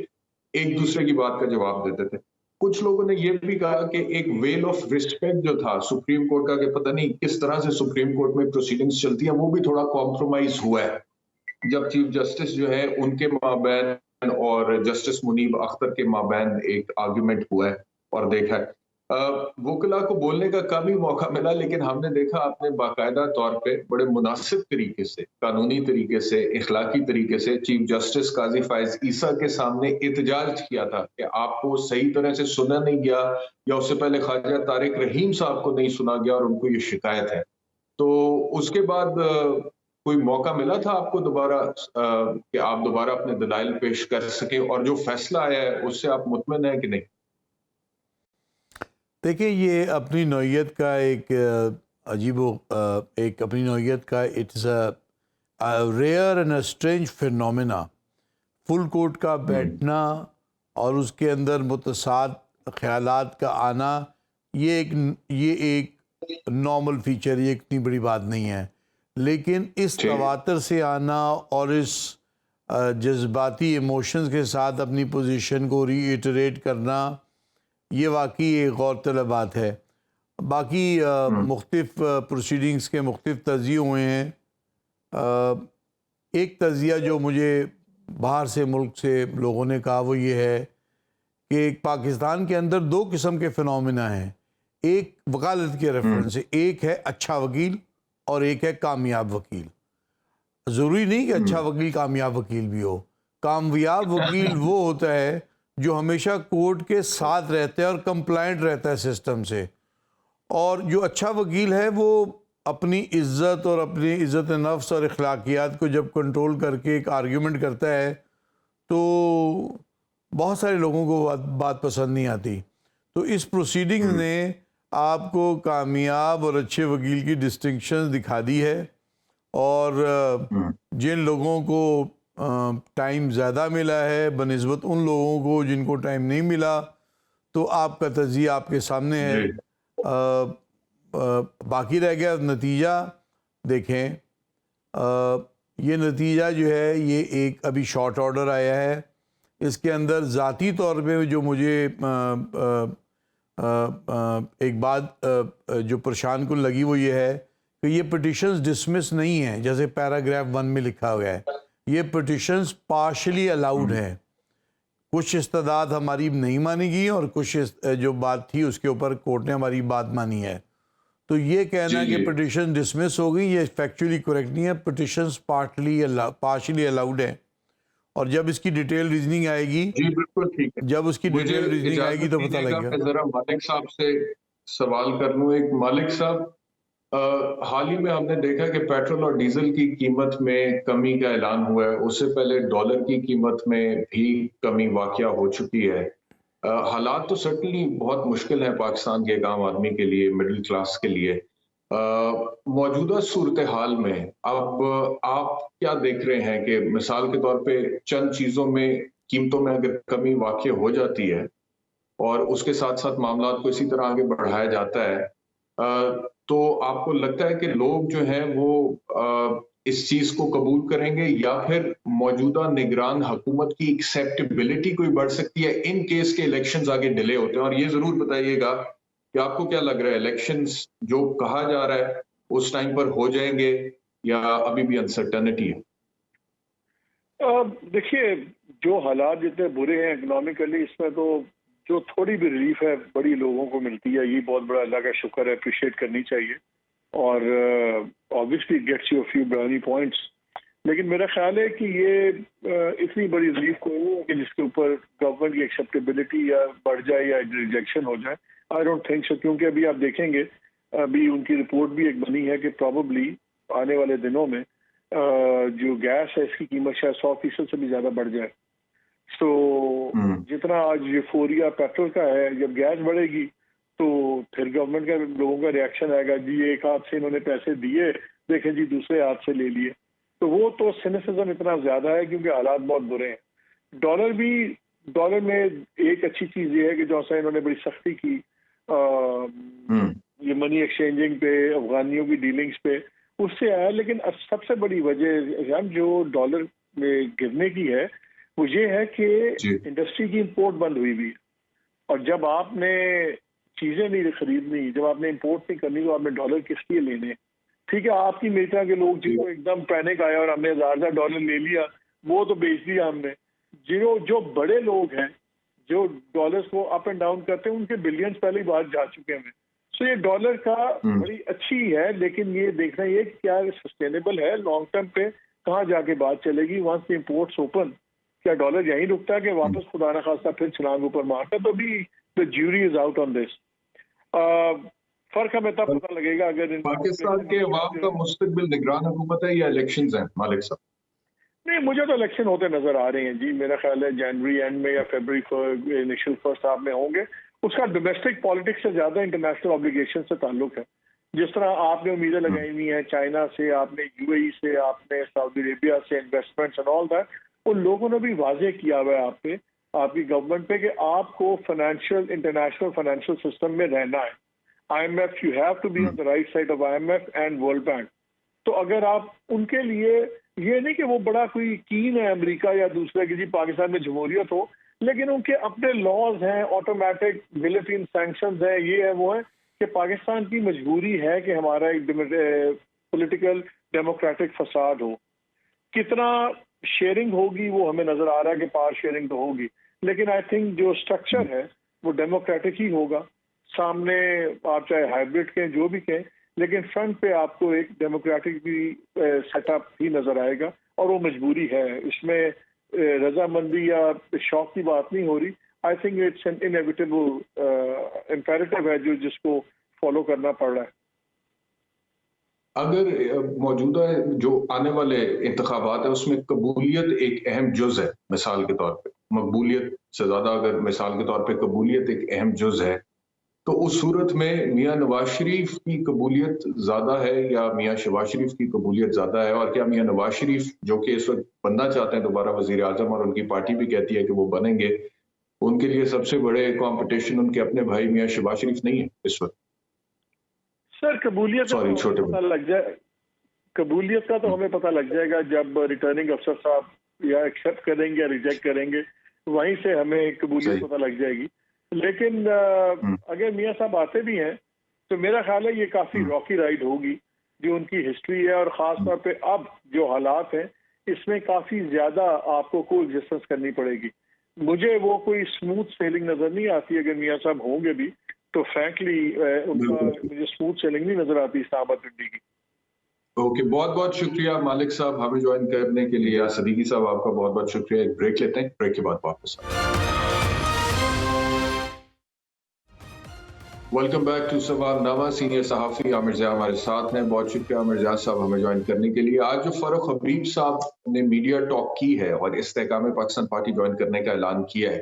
ایک دوسرے کی بات کا جواب دیتے تھے. کچھ لوگوں نے یہ بھی کہا کہ ایک ویل آف رسپیکٹ جو تھا سپریم کورٹ کا، کہ پتہ نہیں کس طرح سے سپریم کورٹ میں پروسیڈنگز چلتی ہیں، وہ بھی تھوڑا کمپرومائز ہوا ہے جب چیف جسٹس جو ہے ان کے مابین اور جسٹس منیب اختر کے مابین ایک آرگیومنٹ ہوا ہے اور دیکھا ہے. وکلا کو بولنے کا کم ہی موقع ملا، لیکن ہم نے دیکھا آپ نے باقاعدہ طور پہ بڑے مناسب طریقے سے، قانونی طریقے سے، اخلاقی طریقے سے چیف جسٹس قاضی فائز عیسیٰ کے سامنے احتجاج کیا تھا کہ آپ کو صحیح طرح سے سنا نہیں گیا، یا اس سے پہلے خواجہ طارق رحیم صاحب کو نہیں سنا گیا اور ان کو یہ شکایت ہے. تو اس کے بعد کوئی موقع ملا تھا آپ کو دوبارہ کہ آپ دوبارہ اپنے دلائل پیش کر سکیں، اور جو فیصلہ آیا ہے اس سے آپ مطمئن ہیں کہ نہیں؟ دیکھیں، یہ اپنی نوعیت کا ایک عجیب و ایک اپنی نوعیت کا it's rare and strange phenomena. Full court کا بیٹھنا اور اس کے اندر متضاد خیالات کا آنا، یہ ایک نارمل فیچر، یہ اتنی بڑی بات نہیں ہے. لیکن اس تواتر سے آنا اور اس جذباتی ایموشنز کے ساتھ اپنی پوزیشن کو ری ایٹریٹ کرنا، یہ واقعی ایک غور طلب بات ہے. باقی مختلف پروسیڈنگز کے مختلف تجزیے ہوئے ہیں. ایک تجزیہ جو مجھے باہر سے ملک سے لوگوں نے کہا وہ یہ ہے کہ پاکستان کے اندر دو قسم کے فنومینا ہیں. ایک وکالت کے ریفرنس سے، ایک ہے اچھا وکیل اور ایک ہے کامیاب وکیل. ضروری نہیں کہ اچھا وکیل کامیاب وکیل بھی ہو. کامیاب وکیل وہ ہوتا ہے جو ہمیشہ کورٹ کے ساتھ رہتا ہے اور کمپلائنٹ رہتا ہے سسٹم سے. اور جو اچھا وکیل ہے وہ اپنی عزت اور اپنی عزت نفس اور اخلاقیات کو جب کنٹرول کر کے ایک آرگیومنٹ کرتا ہے تو بہت سارے لوگوں کو بات پسند نہیں آتی. تو اس پروسیڈنگ نے آپ کو کامیاب اور اچھے وکیل کی ڈسٹنکشن دکھا دی ہے. اور جن لوگوں کو ٹائم زیادہ ملا ہے بنسبت ان لوگوں کو جن کو ٹائم نہیں ملا، تو آپ کا تجزیہ آپ کے سامنے ہے. باقی رہ گیا نتیجہ. دیکھیں، یہ نتیجہ جو ہے یہ ایک ابھی شارٹ آرڈر آیا ہے. اس کے اندر ذاتی طور پہ جو مجھے ایک بات جو پریشان کن لگی وہ یہ ہے کہ یہ پٹیشنز ڈسمس نہیں ہیں جیسے پیراگراف 1 میں لکھا ہوا ہے. یہ پٹیشنز پارشلی الاؤڈ ہیں. کچھ استداد ہماری نہیں مانی گئی اور کچھ جو بات تھی اس کے اوپر کورٹ نے ہماری بات مانی ہے. تو یہ کہنا کہ پٹیشن ڈسمس ہو گئی، یہ فیکچولی کریکٹ نہیں ہے. پٹیشنز پارشلی الاؤڈ ہیں، اور جب اس کی ڈیٹیل ریزننگ آئے گی، جی بالکل ٹھیک ہے، جب اس کی ڈیٹیل ریزننگ آئے گی تو پتہ لگے گا. میں ذرا مالک صاحب سے سوال کر لوں. ایک مالک صاحب، حال ہی میں ہم نے دیکھا کہ پیٹرول اور ڈیزل کی قیمت میں کمی کا اعلان ہوا ہے. اس سے پہلے ڈالر کی قیمت میں بھی کمی واقع ہو چکی ہے. حالات تو سرٹنلی بہت مشکل ہیں پاکستان کے ایک عام آدمی کے لیے، مڈل کلاس کے لیے. موجودہ صورتحال میں اب آپ کیا دیکھ رہے ہیں کہ مثال کے طور پہ چند چیزوں میں قیمتوں میں اگر کمی واقع ہو جاتی ہے اور اس کے ساتھ ساتھ معاملات کو اسی طرح آگے بڑھایا جاتا ہے، تو آپ کو لگتا ہے کہ لوگ جو ہیں وہ اس چیز کو قبول کریں گے، یا پھر موجودہ نگران حکومت کی ایکسیپٹیبلٹی کوئی بڑھ سکتی ہے ان کیس کے الیکشنز آگے ڈیلے ہوتے ہیں؟ اور یہ ضرور بتائیے گا کہ آپ کو کیا لگ رہا ہے، الیکشنز جو کہا جا رہا ہے اس ٹائم پر ہو جائیں گے یا ابھی بھی انسرٹنٹی ہے؟ دیکھیے، جو حالات جتنے برے ہیں اکنامکلی، اس میں تو جو تھوڑی بھی ریلیف ہے بڑی لوگوں کو ملتی ہے، یہ بہت بڑا اللہ کا شکر ہے، اپریشیٹ کرنی چاہیے. اور obviously gets you a few brownie points. لیکن میرا خیال ہے کہ یہ اتنی بڑی ریلیف کوئی نہیں ہے کہ جس کے اوپر گورنمنٹ کی ایکسیپٹیبلٹی یا بڑھ جائے یا ریجیکشن ہو جائے. آئی ڈونٹ تھنک سو، کیونکہ ابھی آپ دیکھیں گے ابھی ان کی رپورٹ بھی ایک بنی ہے کہ پراببلی آنے والے دنوں میں جو گیس ہے اس کی قیمت شاید 100% سے بھی زیادہ بڑھ جائے. تو جتنا آج یوفوریا پیٹرول کا ہے، جب گیس بڑھے گی تو پھر گورنمنٹ کا لوگوں کا ریئیکشن آئے گا، جی ایک ہاتھ سے انہوں نے پیسے دیے، دیکھیں جی دوسرے ہاتھ سے لے لیے. تو وہ تو سینسزم اتنا زیادہ ہے کیونکہ حالات بہت برے ہیں. ڈالر میں ایک اچھی چیز یہ ہے کہ جو انہوں نے بڑی سختی کی یہ منی ایکسچینجنگ پہ، افغانیوں کی ڈیلنگز پہ، اس سے آیا. لیکن سب سے بڑی وجہ جو ڈالر میں گرنے کی ہے وہ یہ ہے کہ انڈسٹری کی امپورٹ بند ہوئی بھی. اور جب آپ نے چیزیں نہیں خریدنی، جب آپ نے امپورٹ نہیں کرنی، تو آپ نے ڈالر کس لیے لینے؟ ٹھیک ہے، آپ کی میٹر کے لوگ جن کو ایک دم پینک آیا اور ہم نے $1000 لے لیا، وہ تو بیچ دیا ہم نے. جو بڑے لوگ ہیں جو ڈالرز کو اپ اینڈ ڈاؤن کرتے ہیں ان کے بلینز پہلے ہی باہر جا چکے ہیں. سو یہ ڈالر کا بڑی اچھی ہے, لیکن یہ دیکھنا یہ کیا سسٹینیبل ہے لانگ ٹرم پہ, کہاں جا کے بات چلے گی. ونس امپورٹس اوپن, کیا ڈالر یہیں رکتا ہے کہ واپس خدا نہ خواستہ پھر چھلانگ اوپر مارتا ہے؟ تو ابھی the jury is out on this. فرق ہمیں تب پتہ لگے گا اگر پاکستان کے عوام کا مستقبل نگران حکومت ہے یا الیکشنز ہیں مالک صاحب؟ نہیں, مجھے تو الیکشن ہوتے نظر آ رہے ہیں جی. میرا خیال ہے جنوری اینڈ میں یا فیبرری انیشل فرسٹ ہاف میں ہوں گے. اس کا ڈومیسٹک پالیٹکس سے زیادہ انٹرنیشنل آبلیگیشن سے تعلق ہے. جس طرح آپ نے امیدیں لگائی ہوئی ہیں چائنا سے, آپ نے یو اے ای سے, آپ نے سعودی عربیہ سے انویسٹمنٹس اینڈ آل دیٹ, ان لوگوں نے بھی واضح کیا ہوا ہے آپ پہ, آپ کی گورنمنٹ پہ, کہ آپ کو فائنینشیل انٹرنیشنل فائنینشیل سسٹم میں رہنا ہے. I M F, you have to be on the right side of I M F and World Bank. تو اگر آپ ان کے لیے, یہ نہیں کہ وہ بڑا کوئی کین ہے امریکہ یا دوسرے کہ جی پاکستان میں جمہوریت ہو, لیکن ان کے اپنے لاز ہیں, آٹومیٹک ملٹری سینکشنز ہیں, یہ ہے وہ ہے کہ پاکستان کی مجبوری ہے کہ ہمارا ایک پولیٹیکل ڈیموکریٹک فساد ہو. کتنا شیئرنگ ہوگی وہ ہمیں نظر آ رہا ہے کہ پار شیئرنگ تو ہوگی, لیکن آئی تھنک جو اسٹرکچر ہے وہ ڈیموکریٹک ہی ہوگا. سامنے آپ چاہے ہائیبرڈ کہیں جو بھی کہیں, لیکن فرنٹ پہ آپ کو ایک ڈیموکریٹک بھی سیٹ اپ ہی نظر آئے گا, اور وہ مجبوری ہے. اس میں رضامندی یا شوق کی بات نہیں ہو رہی. I think it's an inevitable imperative ہے جس کو فالو کرنا پڑ رہا ہے. اگر موجودہ جو آنے والے انتخابات ہیں اس میں قبولیت ایک اہم جز ہے, مثال کے طور پہ مقبولیت سے زیادہ اگر مثال کے طور پہ قبولیت ایک اہم جز ہے, تو اس صورت میں میاں نواز شریف کی قبولیت زیادہ ہے یا میاں شہباز شریف کی قبولیت زیادہ ہے؟ اور کیا میاں نواز شریف جو کہ اس وقت بننا چاہتے ہیں دوبارہ وزیر اعظم, اور ان کی پارٹی بھی کہتی ہے کہ وہ بنیں گے, ان کے لیے سب سے بڑے کمپٹیشن ان کے اپنے بھائی میاں شہباز شریف نہیں ہے اس وقت؟ سر قبولیت پتہ لگ جائے, قبولیت کا تو ہمیں پتہ لگ جائے گا جب ریٹرننگ افسر صاحب یا ایکسیپٹ کریں گے یا ریجیکٹ کریں گے, وہیں سے ہمیں قبولیت پتہ لگ جائے گی. لیکن اگر میاں صاحب آتے بھی ہیں تو میرا خیال ہے یہ کافی راکی رائڈ ہوگی جو ان کی ہسٹری ہے, اور خاص طور پہ اب جو حالات ہیں اس میں کافی زیادہ آپ کو کو ایگزسٹنس کرنی پڑے گی. مجھے وہ کوئی اسموتھ سیلنگ نظر نہیں آتی. اگر میاں صاحب ہوں گے بھی تو فرینکلی ان کا مجھے اسموتھ سیلنگ نہیں نظر آتی اسلام آباد ڈنڈی کی. اوکے, بہت بہت شکریہ مالک صاحب ہمیں جوائن کرنے کے لیے. صدیقی صاحب آپ کا بہت بہت شکریہ. ایک بریک لیتے ہیں, بریک کے بعد واپس آتے ہیں. ویلکم بیک ٹو سوال نامہ. سینئر صحافی عامر ضیاء ہمارے ساتھ ہیں. بہت شکریہ عامر ضیاء صاحب ہمیں جوائن کرنے کے لیے. آج جو فاروق حبیب صاحب نے میڈیا ٹاک کی ہے اور استحکام پاکستان پارٹی جوائن کرنے کا اعلان کیا ہے,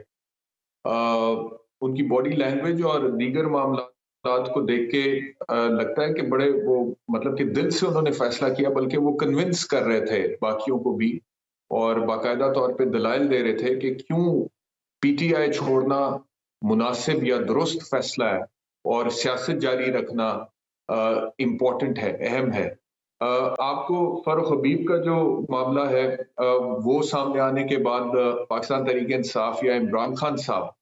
ان کی باڈی لینگویج اور دیگر معاملات کو دیکھ کے لگتا ہے کہ بڑے وہ مطلب کہ دل سے انہوں نے فیصلہ کیا, بلکہ وہ کنونس کر رہے تھے باقیوں کو بھی, اور باقاعدہ طور پہ دلائل دے رہے تھے کہ کیوں پی ٹی آئی چھوڑنا مناسب یا درست فیصلہ ہے اور سیاست جاری رکھنا امپورٹنٹ ہے, اہم ہے. آپ کو فاروق حبیب کا جو معاملہ ہے وہ سامنے آنے کے بعد پاکستان تحریک انصاف یا عمران خان صاحب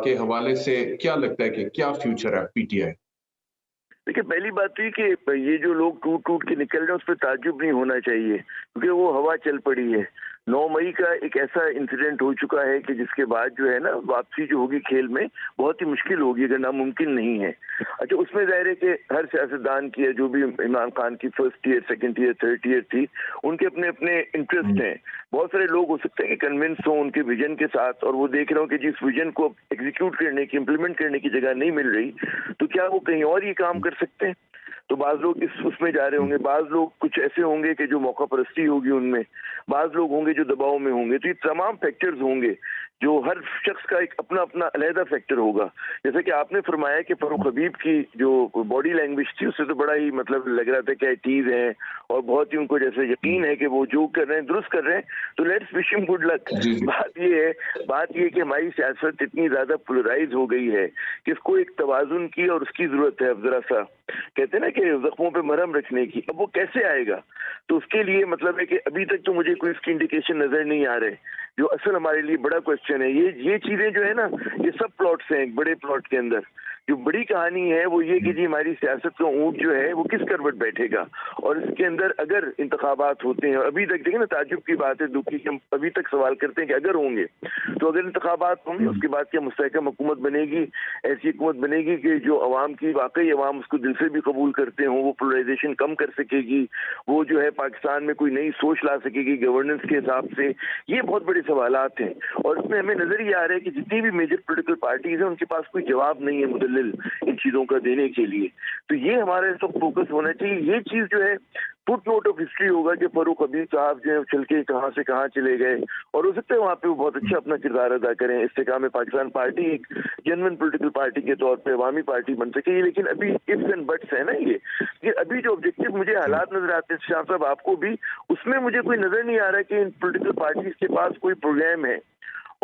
کے حوالے سے کیا لگتا ہے کہ کیا فیوچر ہے پی ٹی آئی؟ دیکھیے, پہلی بات تو یہ کہ یہ جو لوگ ٹوٹ ٹوٹ کے نکل رہے ہیں اس پہ تعجب نہیں ہونا چاہیے, کیونکہ وہ ہوا چل پڑی ہے. 9 مئی کا ایک ایسا انسیڈنٹ ہو چکا ہے کہ جس کے بعد جو ہے نا واپسی جو ہوگی کھیل میں بہت ہی مشکل ہوگی, اگر ناممکن نہیں ہے. اچھا, اس میں ظاہر ہے کہ ہر سیاستدان کی جو بھی عمران خان کی first year, second year, third year تھی, ان کے اپنے اپنے انٹرسٹ ہیں. بہت سارے لوگ ہو سکتے ہیں کہ کنونس ہوں ان کے ویژن کے ساتھ, اور وہ دیکھ رہے ہوں کہ جس ویژن کو ایگزیکیوٹ کرنے کی, امپلیمنٹ کرنے کی جگہ نہیں مل رہی, تو کیا وہ کہیں اور یہ کام کر سکتے ہیں. تو بعض لوگ اس میں جا رہے ہوں گے, بعض لوگ کچھ ایسے ہوں گے کہ جو موقع پرستی ہوگی ان میں, بعض لوگ ہوں گے جو دباؤ میں ہوں گے. تو یہ تمام فیکٹرز ہوں گے جو ہر شخص کا ایک اپنا اپنا علیحدہ فیکٹر ہوگا. جیسے کہ آپ نے فرمایا کہ فاروق حبیب کی جو باڈی لینگویج تھی اس سے تو بڑا ہی مطلب لگ رہا تھا کہ ایٹیز ہیں اور بہت ہی ان کو جیسے یقین ہے کہ وہ جو کر رہے ہیں درست کر رہے ہیں, تو لیٹس وش ہم گڈ لک. بات یہ ہے کہ ہماری سیاست اتنی زیادہ پولرائز ہو گئی ہے کہ اس کو ایک توازن کی اور اس کی ضرورت ہے. اب ذرا سا کہتے ہیں نا کہ زخموں پہ مرہم رکھنے کی, اب وہ کیسے آئے گا؟ تو اس کے لیے مطلب ہے کہ ابھی تک تو مجھے کوئی اس کی انڈیکیشن نظر نہیں آ رہے. جو اصل ہمارے لیے بڑا کوشچن ہے, یہ چیزیں جو ہے نا یہ سب پلاٹس ہیں ایک بڑے پلاٹ کے اندر, جو بڑی کہانی ہے وہ یہ کہ جی ہماری سیاست کا اونٹ جو ہے وہ کس کروٹ بیٹھے گا، اور اس کے اندر اگر انتخابات ہوتے ہیں، ابھی تک دیکھیں نا تعجب کی بات ہے، دکھی کہ ہم ابھی تک سوال کرتے ہیں کہ اگر ہوں گے تو اگر انتخابات ہوں گے اس کے بعد کیا مستحکم حکومت بنے گی، ایسی حکومت بنے گی کہ جو عوام کی واقعی عوام اس کو دل سے بھی قبول کرتے ہوں، وہ پولرائزیشن کم کر سکے گی، وہ جو ہے پاکستان میں کوئی نئی سوچ لا سکے گی گورننس کے حساب سے. یہ بہت بڑے سوالات ہیں، اور اس میں ہمیں نظر یہ آ رہا ہے کہ جتنی بھی میجر پولیٹیکل پارٹیز ہیں ان کے پاس کوئی جواب نہیں ہے مدلل ان چیزوں کا دینے کے لیے. تو یہ ہمارا اس وقت فوکس ہونا چاہیے. یہ چیز جو ہے فٹ نوٹ آف ہسٹری ہوگا کہ فاروق حبیب صاحب جو ہے چل کے کہاں سے کہاں چلے گئے، اور ہو سکتا ہے وہاں پہ وہ بہت اچھا اپنا کردار ادا کریں، استحکام پاکستان پارٹی ایک جنون پولیٹیکل پارٹی کے طور پہ عوامی پارٹی بن سکے. لیکن ابھی ifs اینڈ بٹس ہے نا، یہ ابھی جو آبجیکٹو مجھے حالات نظر آتے ہیں شاہ صاحب آپ کو بھی، اس میں مجھے کوئی نظر نہیں آ رہا کہ ان پولیٹیکل پارٹیز کے پاس کوئی پروگرام ہے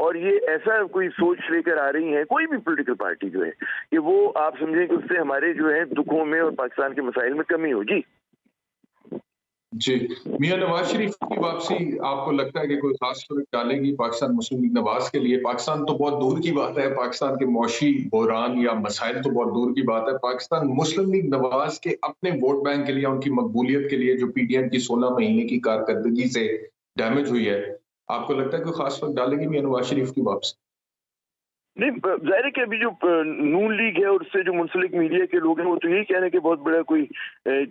اور یہ ایسا کوئی سوچ لے کر آ رہی ہیں کوئی بھی پولیٹیکل پارٹی جو ہے کہ وہ آپ سمجھیں کہ اس سے ہمارے جو ہے دکھوں میں اور پاکستان کے مسائل میں کمی ہو. جی میاں نواز شریف کی واپسی آپ کو لگتا ہے کہ کوئی خاص فرق ڈالے گی پاکستان مسلم لیگ نواز کے لیے؟ پاکستان تو بہت دور کی بات ہے، پاکستان کے معاشی بحران یا مسائل تو بہت دور کی بات ہے، پاکستان مسلم لیگ نواز کے اپنے ووٹ بینک کے لیے، ان کی مقبولیت کے لیے جو پی ڈی ایم کی 16 مہینے کی کارکردگی سے ڈیمیج ہوئی ہے، آپ کو لگتا ہے کوئی خاص فرق ڈالے گی میاں نواز شریف کی واپسی؟ نہیں، ظاہر ہے کہ ابھی جو نون لیگ ہے اور اس سے جو منسلک میڈیا کے لوگ ہیں وہ تو یہی کہہ رہے ہیں کہ بہت بڑا کوئی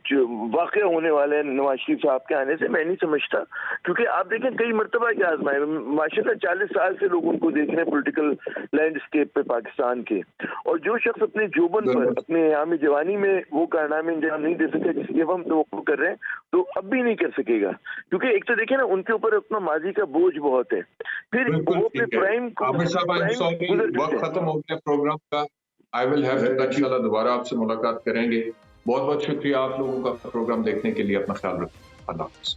جو واقعہ ہونے والا ہے نواز شریف صاحب کے آنے سے. میں نہیں سمجھتا، کیونکہ آپ دیکھیں کئی مرتبہ کیا آزمائے ماشاء اللہ 40 سال سے لوگ ان کو دیکھ رہے ہیں پولیٹیکل لینڈسکیپ پہ پاکستان کے، اور جو شخص اپنے جوبن پر اپنے ایام جوانی میں وہ کارنامے انجام نہیں دے سکے جس کی اب ہم توقع کر رہے ہیں تو اب بھی نہیں کر سکے گا. کیونکہ ایک تو دیکھیں نا ان کے اوپر اپنا ماضی کا بوجھ بہت ہے، پھر وہ اپنے پرائم وقت ختم ہو گیا پروگرام کا. آئی ول ہیو ٹو انشاءاللہ دوبارہ آپ سے ملاقات کریں گے. بہت بہت شکریہ آپ لوگوں کا پروگرام دیکھنے کے لیے. اپنا خیال رکھیں. اللہ حافظ.